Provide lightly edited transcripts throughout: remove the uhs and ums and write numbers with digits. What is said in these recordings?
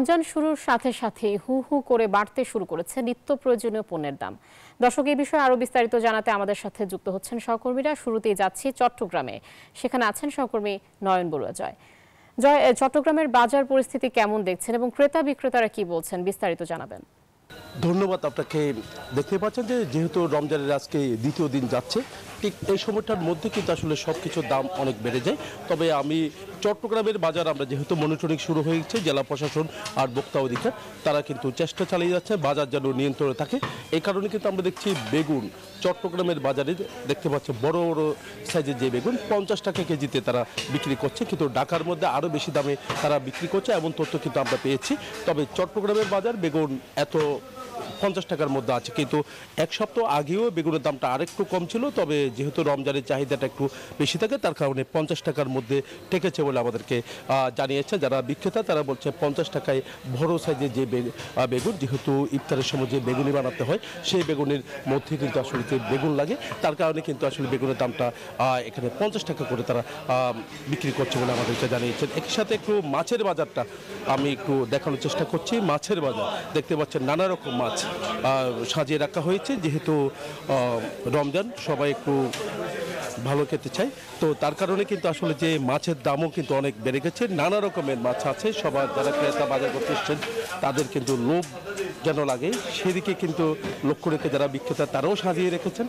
রমজান শুরুর সাথে সাথে হু হু করে বাড়তে শুরু করেছে নিত্য প্রয়োজনীয় পণ্যের দাম। দর্শক, এই বিষয়ে আরো বিস্তারিত জানাতে আমাদের সাথে যুক্ত হচ্ছেন সহকর্মীরা। শুরুতেই যাচ্ছি চট্টগ্রামে, সেখানে আছেন সহকর্মী নয়ন বড়ুয়া। জয়, চট্টগ্রামের বাজার পরিস্থিতি কেমন দেখছেন এবং ক্রেতা বিক্রেতারা কি বলছেন, বিস্তারিত জানাবেন। ধন্যবাদ আপনাকে। দেখতে পাচ্ছেন যে যেহেতু রমজানের আজকে দ্বিতীয় দিন যাচ্ছে, ঠিক এই সময়টার মধ্যে কিন্তু আসলে সব কিছুর দাম অনেক বেড়ে যায়। তবে আমি চট্টগ্রামের বাজার আমরা যেহেতু মনিটরিং শুরু হয়ে গেছে, জেলা প্রশাসন আর ভোক্তা অধিকার তারা কিন্তু চেষ্টা চালিয়ে যাচ্ছে বাজার যেন নিয়ন্ত্রণে থাকে। এই কারণে কিন্তু আমরা দেখছি বেগুন চট্টগ্রামের বাজারে দেখতে পাচ্ছি বড় বড় সাইজের যে বেগুন 50 টাকা কেজিতে তারা বিক্রি করছে, কিন্তু ঢাকার মধ্যে আরও বেশি দামে তারা বিক্রি করছে এমন তথ্য কিন্তু আমরা পেয়েছি। তবে চট্টগ্রামের বাজার বেগুন এত 50 টাকার মধ্যে আছে, কিন্তু এক সপ্তাহ আগেও বেগুনের দামটা আরেকটু কম ছিল। তবে যেহেতু রমজানের চাহিদাটা একটু বেশি থাকে, তার কারণে 50 টাকার মধ্যে ঠেকেছে বলে আমাদেরকে জানিয়েছে যারা বিক্রেতা। তারা বলছে 50 টাকায় বড় সাইজের যে বেগুন, যেহেতু ইফতারের সময় যে বেগুনি বানাতে হয় সেই বেগুনের মধ্যে কিন্তু আসলে যে বেগুন লাগে, তার কারণে কিন্তু আসলে বেগুনের দামটা এখানে 50 টাকা করে তারা বিক্রি করছে বলে আমাদেরকে জানিয়েছেন। একই সাথে একটু মাছের বাজারটা আমি একটু দেখানোর চেষ্টা করছি। মাছের বাজার দেখতে পাচ্ছেন নানা রকম মাছ সাজিয়ে রাখা হয়েছে, যেহেতু রমজান সবাই একটু ভালো খেতে চায়, তো তার কারণে কিন্তু আসলে যে মাছের দামও কিন্তু অনেক বেড়ে গেছে। নানা রকমের মাছ আছে, সবার যারা ক্রেতা বাজার করতে এসছেন তাদের কিন্তু লোভ যেন লাগে সেদিকে কিন্তু লক্ষ্য রেখে যারা বিক্রেতা তারাও সাজিয়ে রেখেছেন।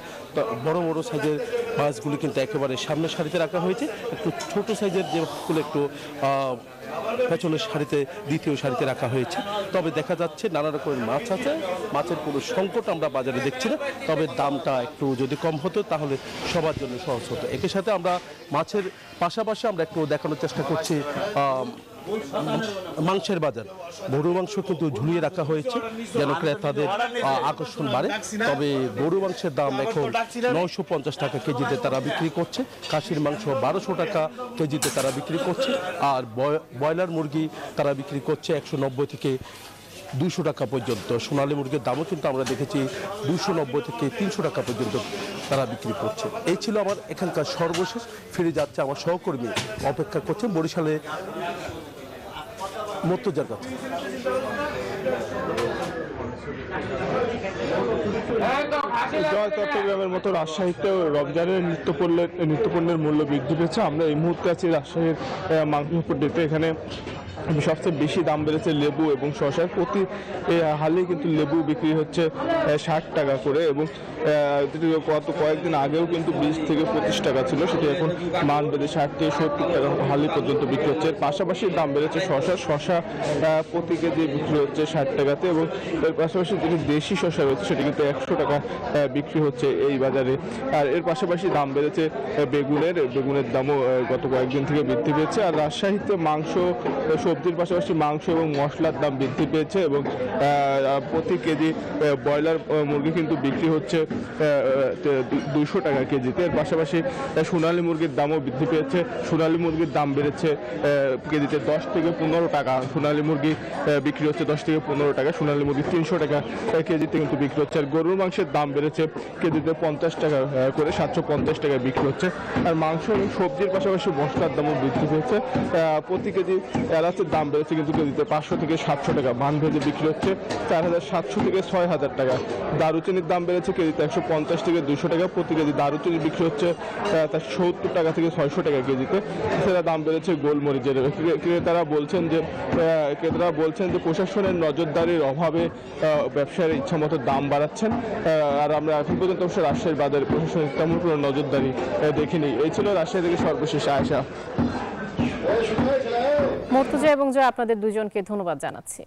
বড় বড় সাইজের মাছগুলি কিন্তু একেবারে সামনের সারিতে রাখা হয়েছে, একটু ছোট সাইজের যেগুলো একটু পেছনের সারিতে দ্বিতীয় সারিতে রাখা হয়েছে। তবে দেখা যাচ্ছে নানা রকমের মাছ আছে, মাছের কোনো সংকট আমরা বাজারে দেখছি না। তবে দামটা একটু যদি কম হতো তাহলে সবার জন্য সহজ হতো। একই সাথে আমরা মাছের পাশাপাশি আমরা একটু দেখানোর চেষ্টা করছি মাংসের বাজার। গরু মাংস কিন্তু ঝুলিয়ে রাখা হয়েছে যেন ক্রেতাদের আকর্ষণ বাড়ে। তবে গরু মাংসের দাম এখন 950 টাকা কেজিতে তারা বিক্রি করছে, খাসির মাংস 1200 টাকা কেজিতে তারা বিক্রি করছে, আর ব্রয়লার মুরগি তারা বিক্রি করছে 190 থেকে 200 টাকা পর্যন্ত। সোনালী মুরগির দামও কিন্তু আমরা দেখেছি 290 থেকে 300 টাকা পর্যন্ত তারা বিক্রি করছে। এই ছিল আমার এখানকার সর্বশেষ। ফিরে যাচ্ছে আমার সহকর্মী, অপেক্ষা করছেন বরিশালে মর্তুজার কাছে। চট্টগ্রামের মতো রাজশাহীতেও রমজানের নিত্যপণ্যের মূল্য বৃদ্ধি পেয়েছে। আমরা এই মুহূর্তে আছি রাজশাহীর মাংসপট্টিতে। এখানে সবচেয়ে বেশি দাম বেড়েছে লেবু এবং শসার। প্রতি হালে কিন্তু লেবু বিক্রি হচ্ছে 60 টাকা করে, এবং গত কয়েকদিন আগেও কিন্তু 20 থেকে 25 টাকা ছিল, সেটি এখন মান বেড়ে 60 থেকে 70 টাকা হালি পর্যন্ত বিক্রি হচ্ছে। এর পাশাপাশি দাম বেড়েছে শসা প্রতি কেজি বিক্রি হচ্ছে 60 টাকাতে, এবং এর পাশাপাশি যেটি দেশি শসা রয়েছে সেটি কিন্তু 100 টাকা বিক্রি হচ্ছে এই বাজারে। আর এর পাশাপাশি দাম বেড়েছে বেগুনের দামও গত কয়েকদিন থেকে বৃদ্ধি পেয়েছে। আর রাজশাহীতে সবজির পাশাপাশি মাংস এবং মশলার দাম বৃদ্ধি পেয়েছে, এবং প্রতি কেজি ব্রয়লার মুরগি কিন্তু বিক্রি হচ্ছে 200 টাকা কেজিতে। এর পাশাপাশি সোনালী মুরগির দামও বৃদ্ধি পেয়েছে। সোনালী মুরগির দাম বেড়েছে কেজিতে 10 থেকে 15 টাকা। সোনালী মুরগি বিক্রি হচ্ছে 10 থেকে 15 টাকা। সোনালী মুরগি 300 টাকা কেজিতে কিন্তু বিক্রি হচ্ছে। আর গরুর মাংসের দাম বেড়েছে কেজিতে 50 টাকা করে, 750 টাকা বিক্রি হচ্ছে। আর মাংস এবং সবজির পাশাপাশি মশলার দামও বৃদ্ধি পেয়েছে। প্রতি কেজি এলাচের দাম বেড়েছে কিন্তু কেজিতে 500 থেকে 700 টাকা। বান ভেজে বিক্রি হচ্ছে 4700 থেকে 6000 টাকা। দারুচিনির দাম বেড়েছে কেজিতে 150 থেকে 200 টাকা। প্রতি কেজি দারুচিনি বিক্রি হচ্ছে 70 টাকা থেকে 600 টাকা কেজিতে। সেটা দাম বেড়েছে গোলমরিচের। ক্রেতারা বলছেন যে প্রশাসনের নজরদারির অভাবে ব্যবসায়ীরা ইচ্ছামতো দাম বাড়াচ্ছেন। আর আমরা এখন পর্যন্ত অবশ্য রাজশাহীর বাজারে প্রশাসনের তেমন কোনো নজরদারি দেখিনি। এই ছিল রাজশাহী থেকে সর্বশেষ আয়েশা। মর্তুজা এবং জয়, আপনাদের দুজনকে ধন্যবাদ জানাচ্ছি।